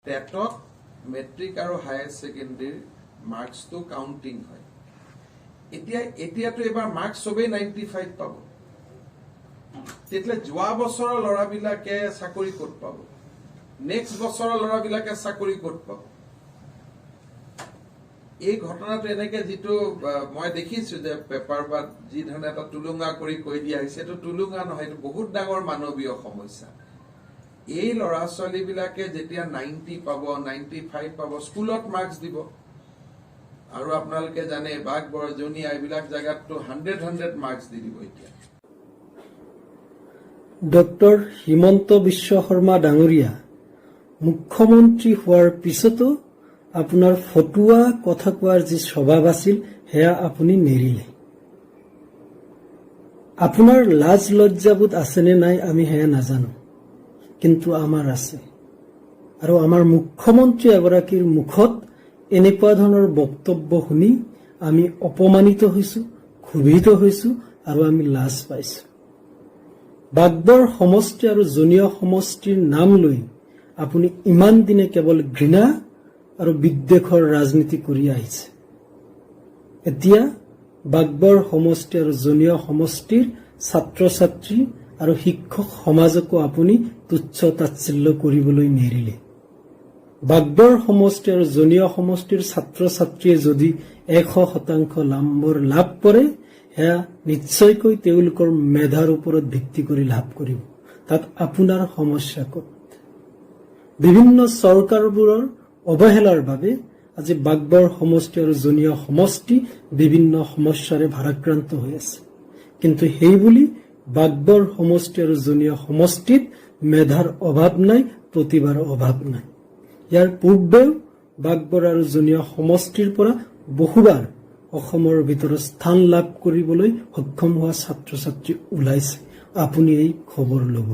টেটত matric আৰু higher ছেকেণ্ডেৰীৰ মাৰ্কছটো counting হয়। এতিয়াতো এবাৰ মাৰ্কছ চবেই 95 পাব। তেতিয়াহ'লে যোৱা বছৰৰ ল'ৰাবিলাকে চাকৰি ক'ত পাব? নেক্সট বছৰৰ ল'ৰাবিলাকে চাকৰি ক'ত পাব? এই ঘটনাটো এনেকে যিটো মই দেখিছো যে পেপাৰ বা যি ধৰণে এটা টুলুঙা কৰি কৈ দিয়া হৈছে, এইটো টুলুঙা নহয়, এইটো বহুত ডাঙৰ মানৱীয় সমস্যা। এই ল'ৰা ছোৱালীবিলাকে যেতিয়া 90 পাব, 95 পাব, স্কুলত মাৰ্কছ দিব। আৰু আপোনালোকে জানে বাঘ বৰজনীয়া এইবিলাক জাগাততো 100 মাৰ্কছ দি দিব। এতিয়া ডক্টৰ হিমন্ত বিশ্ব শৰ্মা ডাঙৰীয়া মুখ্যমন্ত্ৰী হোৱাৰ পিছতো আপোনাৰ ফটুৱা কথা কোৱাৰ যি স্বভাৱ আছিল সেয়া আপুনি নেৰিলে। আপোনাৰ লাজ লজ্জাবোধ আছেনে নাই আমি সেয়া নাজানো, কিন্তু আমাৰ আছে। আৰু আমাৰ মুখ্যমন্ত্ৰী এগৰাকীৰ মুখত এনেকুৱা ধৰণৰ বক্তব্য শুনি আমি অপমানিত হৈছো, ক্ষোভিত হৈছো আৰু আমি লাজ পাইছো। বাগবৰ সমষ্টি আৰু জনীয় সমষ্টিৰ নাম লৈ আপুনি ইমান দিনে কেৱল ঘৃণা আৰু বিদ্বেষৰ ৰাজনীতি কৰি আহিছে। এতিয়া বাগবৰ সমষ্টি আৰু জনীয় সমষ্টিৰ ছাত্ৰ ছাত্ৰী আৰু শিক্ষক সমাজকো আপুনি তুচ্ছ তাচ্ছিল্য কৰিবলৈ নেৰিলে। বাগবৰ সমষ্টি আৰু জনীয় সমষ্টিৰ ছাত্ৰ ছাত্ৰীয়ে যদি 100% নম্বৰ লাভ কৰে, সেয়া নিশ্চয়কৈ তেওঁলোকৰ মেধাৰ ওপৰত ভিত্তি কৰি লাভ কৰিব। তাত আপোনাৰ সমস্যা ক'ত? বিভিন্ন চৰকাৰবোৰৰ অৱহেলাৰ বাবে আজি বাগবৰ সমষ্টি আৰু জনীয় সমষ্টি বিভিন্ন সমস্যাৰে ভাৰাক্ৰান্ত হৈ আছে। কিন্তু সেইবুলি বাগবৰ সমষ্টি আৰু জনীয় সমষ্টিত মেধাৰ অভাৱ নাই, প্ৰতিভাৰ অভাৱ নাই। ইয়াৰ পূৰ্বেও বাগবৰ আৰু জনীয় সমষ্টিৰ পৰা বহুবাৰ অসমৰ ভিতৰত স্থান লাভ কৰিবলৈ সক্ষম হোৱা ছাত্ৰ ছাত্ৰী ওলাইছে। আপুনি এই খবৰ ল'ব।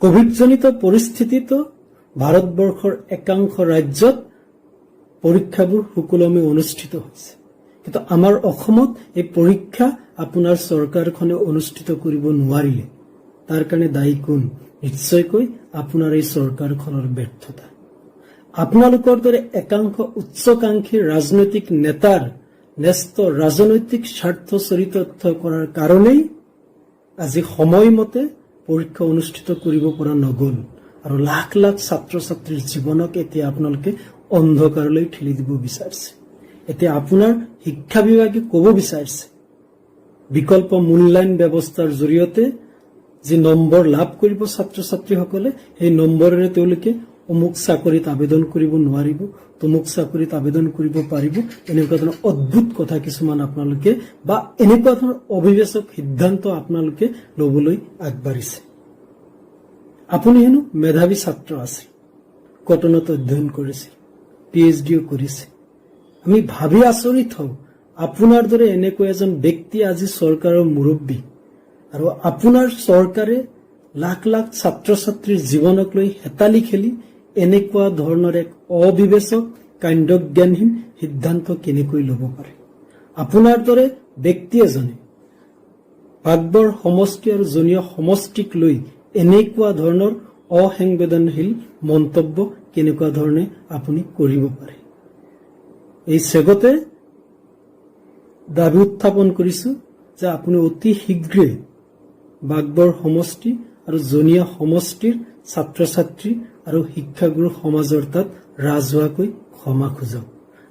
কোভিডজনিত পৰিস্থিতিতো ভাৰতবৰ্ষৰ একাংশ ৰাজ্যত পৰীক্ষাবোৰ সুকলমে অনুষ্ঠিত হৈছে, কিন্তু আমাৰ অসমত এই পৰীক্ষা আপোনাৰ চৰকাৰখনে অনুষ্ঠিত কৰিব নোৱাৰিলে। তাৰ কাৰণে দায়ী কোন? নিশ্চয়কৈ আপোনাৰ এই চৰকাৰখনৰ ব্যৰ্থতা। আপোনালোকৰ দৰে একাংশ উচ্চাকাংক্ষী ৰাজনৈতিক নেতাৰ ন্যস্ত ৰাজনৈতিক স্বাৰ্থ চৰিতাৰ্থ কৰাৰ কাৰণেই আজি সময়মতে পৰীক্ষা অনুষ্ঠিত কৰিব পৰা নগ'ল আৰু লাখ লাখ ছাত্ৰ ছাত্ৰীৰ জীৱনক এতিয়া আপোনালোকে অন্ধকাৰলৈ ঠেলি দিব বিচাৰিছে। এতিয়া আপোনাৰ শিক্ষা বিভাগে ক'ব বিচাৰিছে বিকল্প মূল্যায়ন ব্যৱস্থাৰ জৰিয়তে যি নম্বৰ লাভ কৰিব ছাত্ৰ ছাত্ৰীসকলে, সেই নম্বৰেৰে তেওঁলোকে অমুক চাকৰিত আবেদন কৰিব নোৱাৰিব, তমুক চাকৰিত আবেদন কৰিব পাৰিব। এনেকুৱা ধৰণৰ অদ্ভুত কথা কিছুমান আপোনালোকে বা এনেকুৱা ধৰণৰ অবিবেচক সিদ্ধান্ত আপোনালোকে ল'বলৈ আগবাঢ়িছে। আপুনি হেনো মেধাৱী ছাত্ৰ আছিল, কটনত অধ্যয়ন কৰিছিল, PhDও কৰিছে। আমি ভাবি আচৰিত হওঁ আপোনাৰ দৰে এনেকুৱা এজন ব্যক্তি আজি চৰকাৰৰ মুৰব্বী, আৰু আপোনাৰ চৰকাৰে লাখ লাখ ছাত্ৰ ছাত্ৰীৰ জীৱনক লৈ হেতালি খেলি এনেকুৱা ধৰণৰ এক অবিবেচক কাণ্ডজ্ঞানহীন সিদ্ধান্ত কেনেকৈ ল'ব পাৰে? আপোনাৰ দৰে ব্যক্তি এজনে বাগবৰ সমষ্টি আৰু জনীয় সমষ্টিক লৈ এনেকুৱা ধৰণৰ অসংবেদনশীল মন্তব্য কেনেকুৱা ধৰণে আপুনি কৰিব পাৰে? এই চেগতে দাবী উত্থাপন কৰিছো যে আপুনি অতি শীঘ্ৰে বাগবৰ সমষ্টি আৰু জনীয়া সমষ্টিৰ ছাত্ৰ ছাত্ৰী আৰু শিক্ষাগুৰু সমাজৰ তাত ৰাজহুৱাকৈ ক্ষমা খোজক।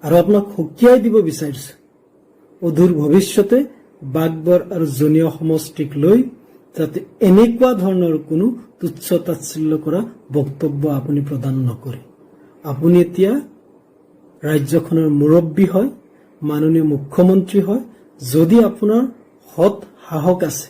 আৰু আপোনাক সকীয়াই দিব বিচাৰিছো, অদূৰ ভৱিষ্যতে বাগবৰ আৰু জনীয়া সমষ্টিক লৈ যাতে এনেকুৱা ধৰণৰ কোনো তুচ্ছ তাচ্ছিল্য কৰা বক্তব্য আপুনি প্ৰদান নকৰে। আপুনি এতিয়া ৰাজ্যখনৰ মুৰব্বী হয়, মাননীয় মুখ্যমন্ত্ৰী হয়। যদি আপোনাৰ সৎ সাহস আছে,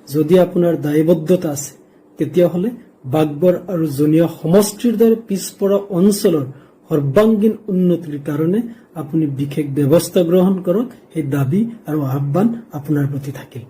যদি আপোনাৰ দায়বদ্ধতা আছে, তেতিয়াহ'লে বাগবৰ আৰু জনীয়া সমষ্টিৰ দৰে পিছপৰা অঞ্চলৰ সৰ্বাংগীন উন্নতিৰ কাৰণে আপুনি বিশেষ ব্যৱস্থা গ্ৰহণ কৰক। সেই দাবী আৰু আহ্বান আপোনাৰ প্ৰতি থাকিল।